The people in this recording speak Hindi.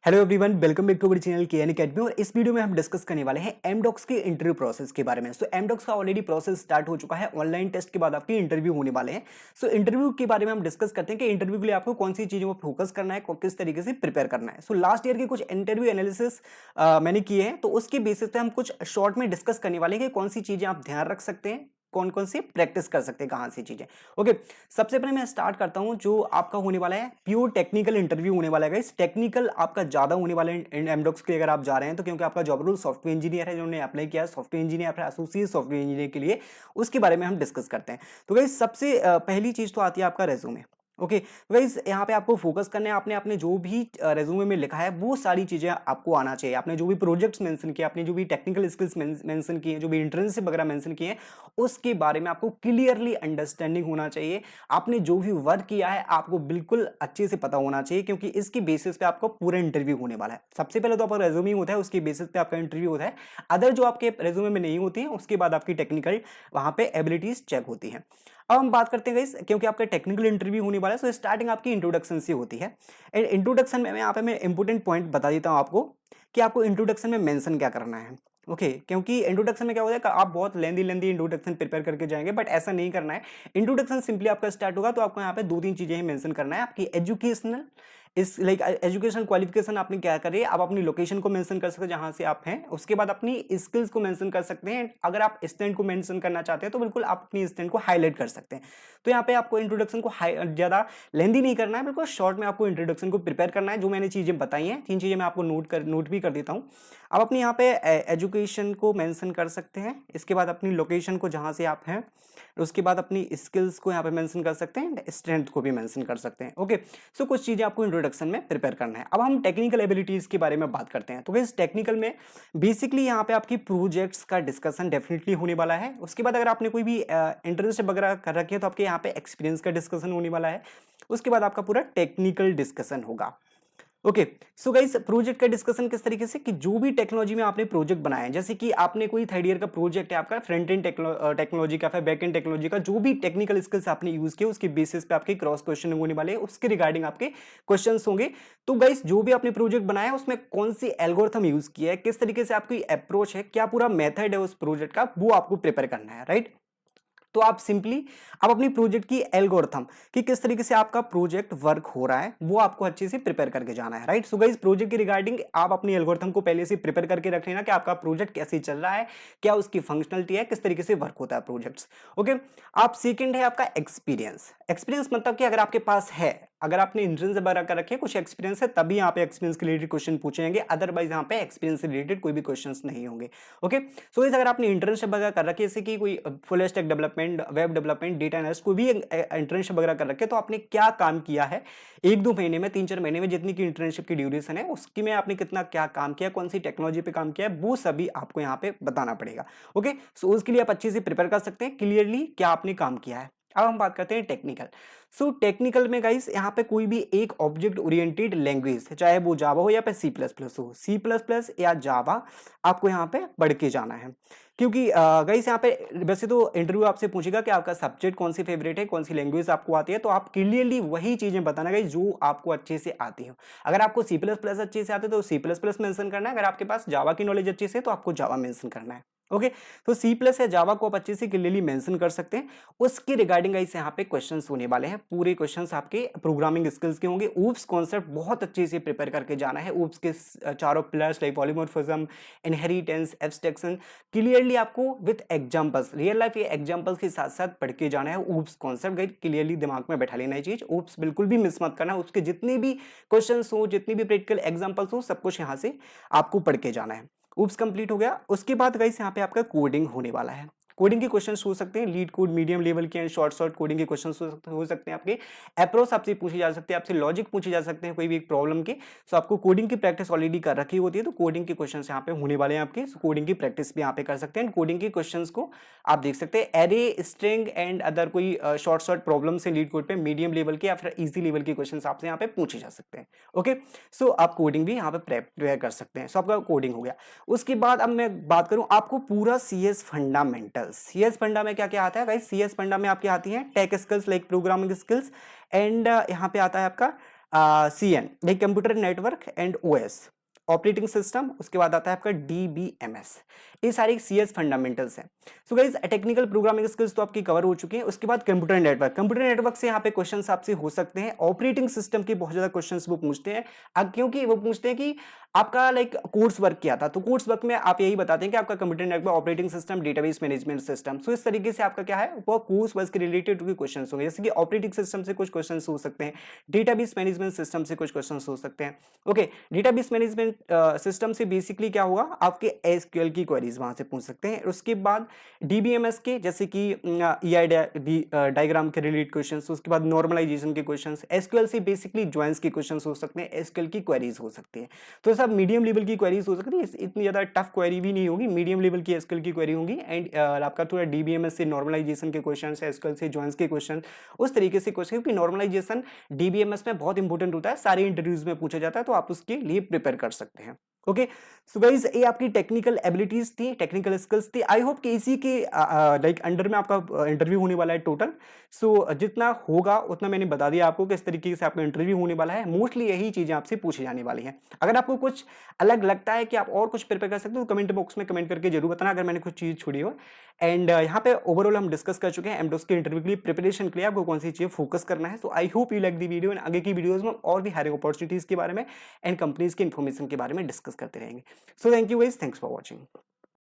Hello everyone, welcome back to our channel KN academy. और इस वीडियो में हम डिस्कस करने वाले हैं एमडॉक्स के इंटरव्यू प्रोसेस के बारे में। सो एमडॉक्स का ऑलरेडी प्रोसेस स्टार्ट हो चुका है। ऑनलाइन टेस्ट के बाद आपके इंटरव्यू होने वाले हैं। सो इंटरव्यू के बारे में हम डिस्कस करते हैं कि इंटरव्यू के लिए आपको कौन सी चीजों पर फोकस करना है, किस तरीके से प्रिपेयर करना है। सो लास्ट ईयर के कुछ इंटरव्यू एनालिसिस मैंने किए हैं, तो उसके बेसिस पे हम कुछ शॉर्ट में डिस्कस करने वाले हैं कि कौन सी चीजें आप ध्यान रख सकते हैं, कौन कौन सी प्रैक्टिस कर सकते हैं, कहां सी चीजें। ओके, सबसे पहले मैं स्टार्ट करता हूं। जो आपका होने वाला है प्योर टेक्निकल इंटरव्यू होने वाला है। इस टेक्निकल आपका ज्यादा होने वाला है एमडॉक्स के अगर आप जा रहे हैं तो, क्योंकि आपका जॉब रोल सॉफ्टवेयर इंजीनियर है, जिन्होंने अप्लाई किया है सॉफ्टवेयर इंजीनियर या एसोसिएट सॉफ्टवेयर इंजीनियर के लिए, उसके बारे में हम डिस्कस करते हैं। तो गाइस सबसे पहली चीज तो आती है आपका रेज्यूमे। ओके गाइस, यहाँ पे आपको फोकस करना है। आपने आपने जो भी रेज्यूमे में लिखा है वो सारी चीजें आपको आना चाहिए। आपने जो भी प्रोजेक्ट्स मेंशन किए, आपने जो भी टेक्निकल स्किल्स मेंशन किए, जो भी इंटर्नशिप वगैरह मेंशन किए हैं, उसके बारे में आपको क्लियरली अंडरस्टैंडिंग होना चाहिए। आपने जो भी वर्क किया है आपको बिल्कुल अच्छे से पता होना चाहिए, क्योंकि इसकी बेसिस पे आपका पूरा इंटरव्यू होने वाला है। सबसे पहले तो आपका रेज्यूमे होता है, उसके बेसिस पे आपका इंटरव्यू होता है। अदर जो आपके रेज्यूमे में नहीं होती है, उसके बाद आपकी टेक्निकल वहां पे एबिलिटीज चेक होती है। अब हम बात करते हैं गाइस, क्योंकि आपका टेक्निकल इंटरव्यू होने वाला है, तो स्टार्टिंग आपकी इंट्रोडक्शन से होती है। एंड इंट्रोडक्शन में यहाँ पे मैं इंपॉर्टेंट पॉइंट बता देता हूँ आपको कि आपको इंट्रोडक्शन में मेंशन क्या करना है। ओके क्योंकि इंट्रोडक्शन में क्या होता है कि आप बहुत लेंदी इंट्रोडक्शन प्रिपेयर करके जाएंगे, बट ऐसा नहीं करना है। इंट्रोडक्शन सिंपली आपका स्टार्ट होगा तो आपको यहाँ पे दो तीन चीजें ही मेंशन करना है। आपकी एजुकेशनल इस लाइक एजुकेशन क्वालिफिकेशन आपने क्या करी है, आप अपनी लोकेशन को मेंशन कर सकते हैं जहां से आप हैं। उसके बाद अपनी स्किल्स को मेंशन कर सकते हैं। अगर आप स्टैंड को मेंशन करना चाहते हैं तो बिल्कुल आप अपनी स्टैंड को हाईलाइट कर सकते हैं। तो यहाँ पे आपको इंट्रोडक्शन को ज्यादा लेंदी नहीं करना है, बिल्कुल शॉर्ट में आपको इंट्रोडक्शन को प्रिपेयर करना है। जो मैंने चीजें बताई हैं, तीन चीजें मैं आपको नोट भी कर देता हूँ। आप अपनी यहाँ पे एजुकेशन को मेंशन कर सकते हैं। इसके बाद अपनी लोकेशन को जहां से आप हैं, उसके बाद अपनी स्किल्स को यहाँ पे मेंशन कर सकते हैं, स्ट्रेंथ को भी मेंशन कर सकते हैं। ओके सो कुछ चीजें आपको इंट्रोडक्शन में प्रिपेयर करना है। अब हम टेक्निकल एबिलिटीज के बारे में बात करते हैं। तो इस टेक्निकल में बेसिकली यहाँ पे आपकी प्रोजेक्ट्स का डिस्कशन डेफिनेटली होने वाला है। उसके बाद अगर आपने कोई भी इंटर्नशिप वगैरह कर रखी है तो आपके यहाँ पे एक्सपीरियंस का डिस्कशन होने वाला है। उसके बाद आपका पूरा टेक्निकल डिस्कशन होगा। ओके सो गाइस, प्रोजेक्ट का डिस्कशन किस तरीके से कि जो भी टेक्नोलॉजी में आपने प्रोजेक्ट बनाया है, जैसे कि आपने कोई थर्ड ईयर का प्रोजेक्ट है आपका फ्रंट एंड टेक्नोलॉजी का, फिर बैक एंड टेक्नोलॉजी का, जो भी टेक्निकल स्किल्स आपने यूज किए उसके बेसिस पे आपके क्रॉस क्वेश्चन होने वाले हैं, उसके रिगार्डिंग आपके क्वेश्चंस होंगे। तो गाइस जो भी आपने प्रोजेक्ट बनाया है उसमें कौन सी एल्गोरिथम यूज किया है, किस तरीके से आपकी अप्रोच है, क्या पूरा मेथड है उस प्रोजेक्ट का, वो आपको प्रिपेयर करना है। राइट, तो आप सिंपली आप अपनी प्रोजेक्ट की एल्गोरिथम कि किस तरीके से आपका प्रोजेक्ट वर्क हो रहा है वो आपको अच्छे से प्रिपेयर करके जाना है। राइट, सो गाइस प्रोजेक्ट के रिगार्डिंग आप अपनी एल्गोरिथम को पहले से प्रिपेयर करके रख लेना कि आपका प्रोजेक्ट कैसे चल रहा है, क्या उसकी फंक्शनलिटी है, किस तरीके से वर्क होता है प्रोजेक्ट्स। ओके, आप सेकंड है आपका एक्सपीरियंस। एक्सपीरियंस मतलब कि अगर आपके पास है, अगर आपने इंटर्नशिप वगैरह कर रखे कुछ एक्सपीरियंस है, तभी यहाँ पे एक्सपीरियंस के रिलेटेड क्वेश्चन पूछेंगे, अदरवाइज यहाँ पे एक्सपीरियंस से रिलेटेड कोई भी क्वेश्चंस नहीं होंगे। ओके सो अगर आपने इंटर्नशिप वगैरह कर रखी है, जैसे कि कोई full stack development, web development, data analyst, कोई भी इंटर्नशिप वगैरह कर रखे, तो आपने क्या काम किया है एक दो महीने में, तीन चार महीने में, जितनी की इंटर्नशिप की ड्यूरेशन है उसकी में आपने कितना क्या काम किया, कौन सी टेक्नोलॉजी पे काम किया है, वो सभी आपको यहाँ पे बताना पड़ेगा। ओके सो उसके लिए आप अच्छे से प्रिपेयर कर सकते हैं क्लियरली क्या आपने काम किया है। अब हम बात करते हैं टेक्निकल। सो टेक्निकल में गाइस यहाँ पे कोई भी एक ऑब्जेक्ट ओरिएंटेड लैंग्वेज, चाहे वो जावा हो या फिर सी प्लस प्लस हो, सी प्लस प्लस या जावा, आपको यहाँ पे पढ़ के जाना है। क्योंकि गाइस यहाँ पे वैसे तो इंटरव्यू आपसे पूछेगा कि आपका सब्जेक्ट कौन सी फेवरेट है, कौन सी लैंग्वेज आपको आती है, तो आप क्लियरली वही चीजें बताना गाइस जो आपको अच्छे से आती हो। अगर आपको सी प्लस प्लस अच्छे से आते तो सी प्लस प्लस मेंशन करना है, अगर आपके पास जावा की नॉलेज अच्छी से तो आपको जावा मेंशन करना है। ओके तो सी प्लस या जावा को आप अच्छे से क्लियरली मेंशन कर सकते हैं। उसके रिगार्डिंग गाइस यहाँ पे क्वेश्चंस होने वाले हैं। पूरे क्वेश्चंस आपके प्रोग्रामिंग स्किल्स के होंगे। ऊप्स कॉन्सेप्ट बहुत अच्छे से प्रिपेयर करके जाना है। ऊप्स के चारों pillars like polymorphism, inheritance, abstraction, clearly आपको विद एग्जांपल्स, रियल लाइफ ये एग्जांपल्स के साथ साथ पढ़ के जाना है। ऊप्स कॉन्सेप्ट गाइस क्लियरली दिमाग में बैठा लेना है चीज। ऊप्स बिल्कुल भी मिस मत करना। उसके जितने भी क्वेश्चंस हो, जितनी भी प्रैक्टिकल एग्जांपल्स हो, सब कुछ यहाँ से आपको पढ़ के जाना है। ऊप्स कंप्लीट हो गया। उसके बाद गाइस यहाँ पे आपका कोडिंग होने वाला है। कोडिंग के क्वेश्चंस हो सकते हैं, लीड कोड, मीडियम लेवल के एंड शॉर्ट कोडिंग के क्वेश्चंस हो सकते हैं आपके। अप्रोच आपसे पूछी जा सकती है, आपसे लॉजिक पूछे जा सकते हैं कोई भी एक प्रॉब्लम के। सो आपको कोडिंग की प्रैक्टिस ऑलरेडी कर रखी होती है, तो कोडिंग के क्वेश्चंस यहाँ पे होने वाले हैं आपके। कोडिंग की प्रैक्टिस भी यहाँ पे कर सकते हैं। कोडिंग के क्वेश्चंस को आप देख सकते हैं एरे, स्ट्रिंग एंड अदर कोई शॉर्ट प्रॉब्लम से लीड कोड पे मीडियम लेवल के या फिर इजी लेवल के क्वेश्चन आपसे यहाँ पे पूछे जा सकते हैं। ओके सो आप कोडिंग भी यहाँ पे प्रिपेयर कर सकते हैं। सो आपका कोडिंग हो गया। उसके बाद अब मैं बात करूं आपको पूरा सीएस फंडामेंटल्स। सीएस फंडा में क्या क्या आता है गाइस? सीएस फंडा में आपकी आती है tech skills like programming skills and यहाँ पे आता है आपका CN like computer network and OS, operating system, उसके बाद आता है आपका DBMS। ये सारे CS फंडामेंटल्स हैं। So guys technical programming skills तो आपकी कवर हो चुकी हैं। उसके बाद कंप्यूटर नेटवर्क से यहाँ पे क्वेश्चंस आपसे हो सकते हैं। ऑपरेटिंग सिस्टम के बहुत ज्यादा क्वेश्चंस वो पूछते हैं, क्योंकि वो पूछते हैं कि आपका लाइक कोर्स वर्क किया था, तो कोर्स वर्क में आप यही बताते हैं कि आपका computer network operating system database management system. So इस तरीके से आपका क्या है वो कोर्स वर्क के रिलेटेड क्वेश्चन होंगे, जैसे कि ऑपरेटिंग सिस्टम से कुछ क्वेश्चन हो सकते हैं, डेटाबेस मैनेजमेंट सिस्टम से कुछ क्वेश्चन हो सकते हैं। ओके, डेटाबेस मैनेजमेंट सिस्टम से बेसिकली क्या होगा, आपके एसक्यूएल की क्वेरीज वहां से पूछ सकते हैं। उसके बाद डीबीएमएस के जैसे कि ईआई डायग्राम के रिलेटेड क्वेश्चंस, उसके बाद नॉर्मलाइजेशन के क्वेश्चंस, एसक्यूएल से बेसिकली ज्वाइंस के क्वेश्चंस हो सकते हैं, एसक्यूएल की क्वेरीज हो सकती है। तो सब मीडियम लेवल की क्वेरीज हो सकती है, इतनी ज्यादा टफ क्वेरी भी नहीं होगी, मीडियम लेवल की एसक्यूएल की क्वेरी होगी। एंड आपका थोड़ा डीबीएमएस से नॉर्मलाइजेशन के क्वेश्चन, एसक्यूएल से ज्वाइंस के क्वेश्चन, उस तरीके से क्वेश्चन, क्योंकि नॉर्मलाइजेशन डीबीएमएस में बहुत इंपॉर्टेंट होता है, सारे इंटरव्यूज में पूछा जाता है, तो आप उसके लिए प्रिपेयर कर सकते हैं। ओके, सो गाइज ये आपकी टेक्निकल एबिलिटीज थी, टेक्निकल स्किल्स थी। आई होप कि इसी के लाइक अंडर में आपका इंटरव्यू होने वाला है टोटल। सो जितना होगा उतना मैंने बता दिया आपको किस तरीके से आपका इंटरव्यू होने वाला है। मोस्टली यही चीजें आपसे पूछी जाने वाली हैं। अगर आपको कुछ अलग लगता है कि आप और कुछ प्रिपेयर कर सकते हो तो कमेंट बॉक्स में कमेंट करके जरूर बताना अगर मैंने कुछ चीज छोड़ी हो। एंड यहाँ पे ओवरऑल हम डिस्कस कर चुके हैं एमडोस के इंटरव्यू के लिए प्रिपरेशन के लिए आपको कौन सी चीजें फोकस करना है। So I hope you like the video. आगे की वीडियोज में और भी हायरिंग अपॉर्चुनिटीज के बारे में एंड कंपनीज के इन्फॉर्मेशन के बारे में डिस्कस करते रहेंगे। So thank you guys. Thanks for watching.